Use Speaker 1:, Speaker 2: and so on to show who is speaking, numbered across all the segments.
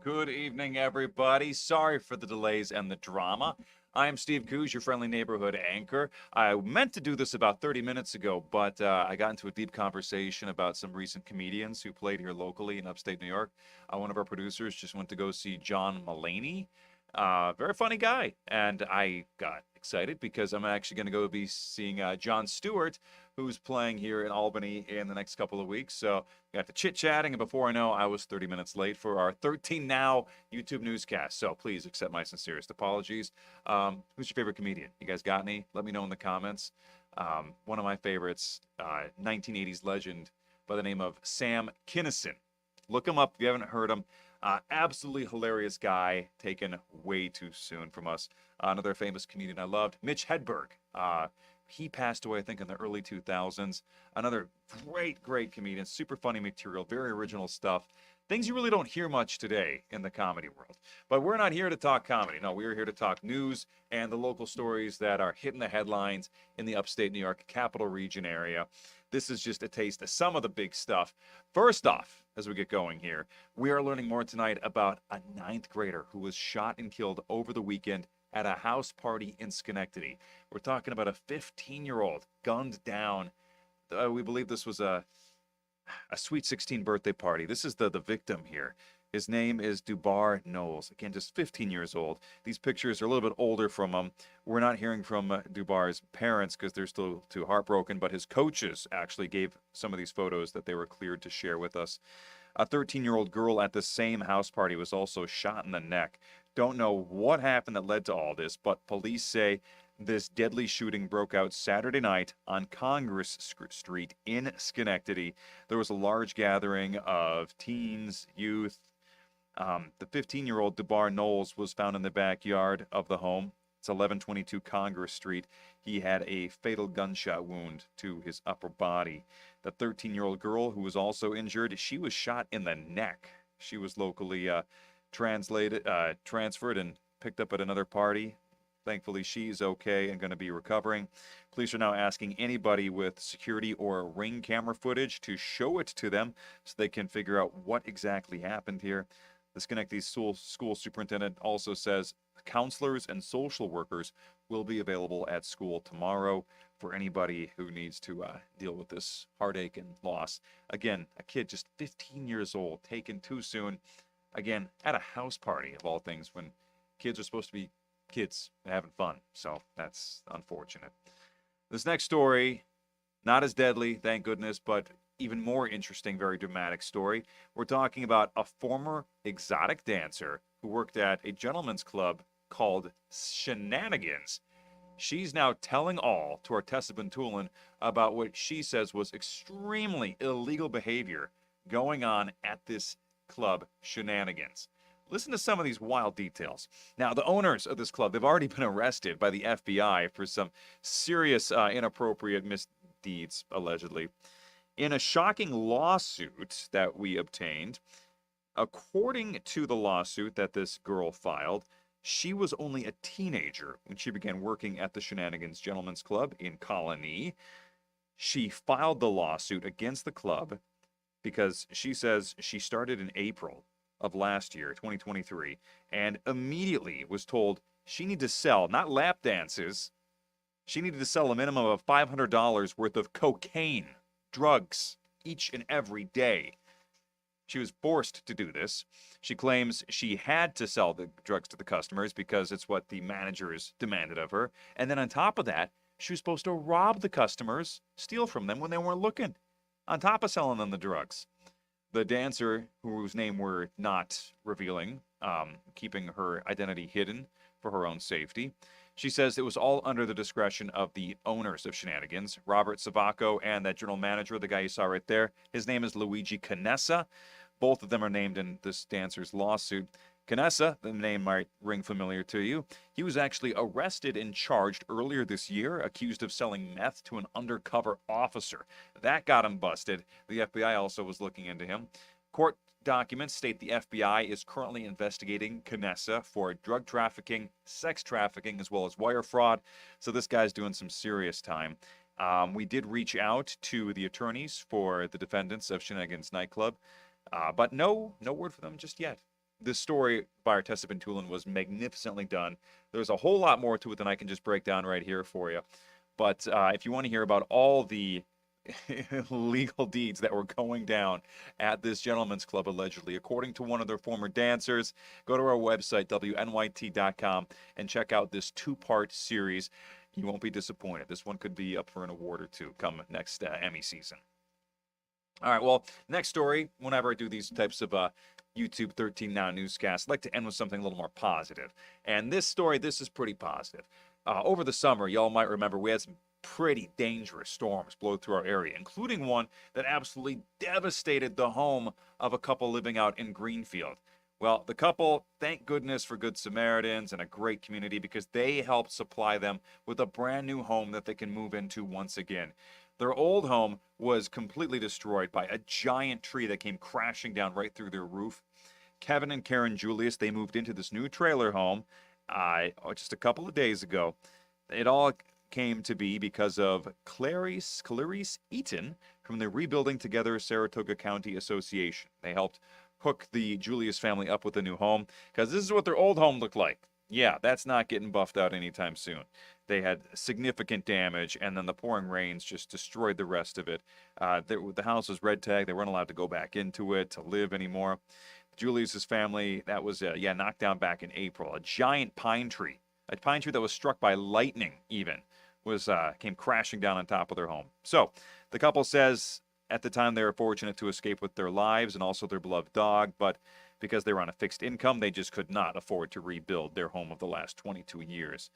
Speaker 1: Good evening, everybody. Sorry for the delays and the drama. I am Steve Coos, your friendly neighborhood anchor. I meant to do this about 30 minutes ago, but I got into a deep conversation about some recent comedians who played here locally in upstate New York. One of our producers just went to go see John Mulaney. Very funny guy. And I got excited because I'm actually going to go be seeing Jon Stewart, who's playing here in Albany in the next couple of weeks. So got to chit-chatting, and before I know, I was 30 minutes late for our 13 Now YouTube newscast. So please accept my sincerest apologies. Who's your favorite comedian? You guys got any? Let me know in the comments. One of my favorites, 1980s legend by the name of Sam Kinison. Look him up if you haven't heard him. Absolutely hilarious guy, taken way too soon from us. Another famous comedian I loved, Mitch Hedberg. He passed away, I think, in the early 2000s. Another great comedian, super funny material, very original stuff. Things you really don't hear much today in the comedy world. But we're not here to talk comedy. No, we're here to talk news and the local stories that are hitting the headlines in the upstate New York capital region area. This is just a taste of some of the big stuff. First off, as we get going here, we are learning more tonight about a ninth grader who was shot and killed over the weekend at a house party in Schenectady. We're talking about a 15-year-old gunned down. We believe this was a Sweet 16 birthday party. This is the victim here. His name is Dubar Knowles. Again, just 15 years old. These pictures are a little bit older from him. We're not hearing from Dubar's parents because they're still too heartbroken, but his coaches actually gave some of these photos that they were cleared to share with us. A 13-year-old girl at the same house party was also shot in the neck. Don't know what happened that led to all this, but police say this deadly shooting broke out Saturday night on Congress Street in Schenectady. There was a large gathering of teens, youth. The 15-year-old Dubar Knowles was found in the backyard of the home. It's 1122 Congress Street. He had a fatal gunshot wound to his upper body. The 13-year-old girl who was also injured, she was shot in the neck. She was locally transferred and picked up at another party. Thankfully, she's okay and going to be recovering. Police are now asking anybody with security or ring camera footage to show it to them so they can figure out what exactly happened here. The Schenectady school superintendent also says counselors and social workers will be available at school tomorrow for anybody who needs to deal with this heartache and loss. Again, a kid just 15 years old, taken too soon. Again, at a house party, of all things, when kids are supposed to be kids and having fun. So that's unfortunate. This next story, not as deadly, thank goodness, but even more interesting, very dramatic story. We're talking about a former exotic dancer who worked at a gentleman's club called Shenanigans. She's now telling all to Artessa Bentulin about what she says was extremely illegal behavior going on at this club, Shenanigans. Listen to some of these wild details. Now, the owners of this club, they've already been arrested by the FBI for some serious inappropriate misdeeds, allegedly. In a shocking lawsuit that we obtained, according to the lawsuit that this girl filed, she was only a teenager when she began working at the Shenanigans Gentlemen's Club in Colony. She filed the lawsuit against the club because she says she started in April of last year, 2023, and immediately was told she needed to sell, not lap dances, she needed to sell a minimum of $500 worth of cocaine, drugs, each and every day. She was forced to do this. She claims she had to sell the drugs to the customers because it's what the managers demanded of her. And then on top of that, she was supposed to rob the customers, steal from them when they weren't looking, on top of selling them the drugs. The dancer, whose name we're not revealing, keeping her identity hidden for her own safety, she says it was all under the discretion of the owners of Shenanigans, Robert Savacco and that general manager, the guy you saw right there. His name is Luigi Canessa. Both of them are named in this dancer's lawsuit. Canessa, the name might ring familiar to you, he was actually arrested and charged earlier this year, accused of selling meth to an undercover officer. That got him busted. The FBI also was looking into him. Court documents state the FBI is currently investigating Canessa for drug trafficking, sex trafficking, as well as wire fraud. So this guy's doing some serious time. We did reach out to the attorneys for the defendants of Shenanigans nightclub, but no word from them just yet. this story by Artessa Bintulin was magnificently done. There's a whole lot more to it than I can just break down right here for you. But if you want to hear about all the legal deeds that were going down at this gentleman's club, allegedly, according to one of their former dancers, go to our website, wnyt.com, and check out this two-part series. You won't be disappointed. This one could be up for an award or two come next Emmy season. All right, well, next story, whenever I do these types of YouTube 13 Now newscasts, I like to end with something a little more positive. And this story, this is pretty positive. Over the summer, y'all might remember we had some pretty dangerous storms blow through our area, including one that absolutely devastated the home of a couple living out in Greenfield. Well, the couple, thank goodness for Good Samaritans and a great community, because they helped supply them with a brand new home that they can move into once again. Their old home was completely destroyed by a giant tree that came crashing down right through their roof. Kevin and Karen Julius, they moved into this new trailer home just a couple of days ago. It all came to be because of Clarice Eaton from the Rebuilding Together Saratoga County Association. They helped hook the Julius family up with a new home, because this is what their old home looked like. Yeah, that's not getting buffed out anytime soon. They had significant damage, and then the pouring rains just destroyed the rest of it. The house was red tagged. They weren't allowed to go back into it to live anymore. Julius's family, that was, knocked down back in April. A giant pine tree that was struck by lightning even, came crashing down on top of their home. So the couple says at the time they were fortunate to escape with their lives and also their beloved dog, but because they were on a fixed income, they just could not afford to rebuild their home of the last 22 years.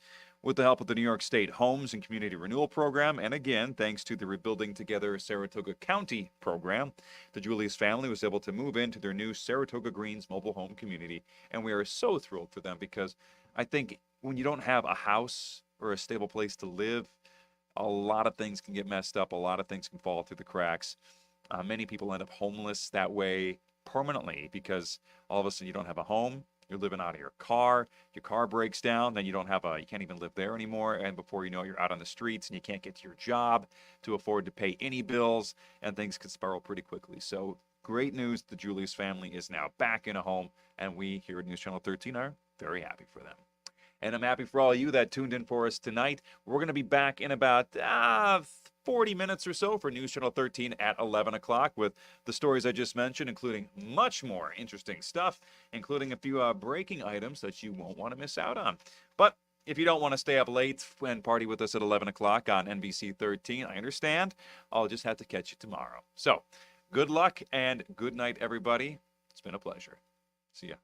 Speaker 1: With the help of the New York State Homes and Community Renewal Program, and again, thanks to the Rebuilding Together Saratoga County program, the Julius family was able to move into their new Saratoga Greens mobile home community, and we are so thrilled for them, because I think when you don't have a house or a stable place to live, a lot of things can get messed up. A lot of things can fall through the cracks. Many people end up homeless that way permanently, because all of a sudden you don't have a home. You're living out of your car breaks down, then you can't even live there anymore. And before you know it, you're out on the streets and you can't get to your job to afford to pay any bills, and things could spiral pretty quickly. So great news. The Julius family is now back in a home, and we here at News Channel 13 are very happy for them. And I'm happy for all of you that tuned in for us tonight. We're going to be back in about 40 minutes or so for News Channel 13 at 11 o'clock with the stories I just mentioned, including much more interesting stuff, including a few breaking items that you won't want to miss out on. But if you don't want to stay up late and party with us at 11 o'clock on NBC 13, I understand. I'll just have to catch you tomorrow. So good luck and good night, everybody. It's been a pleasure. See ya.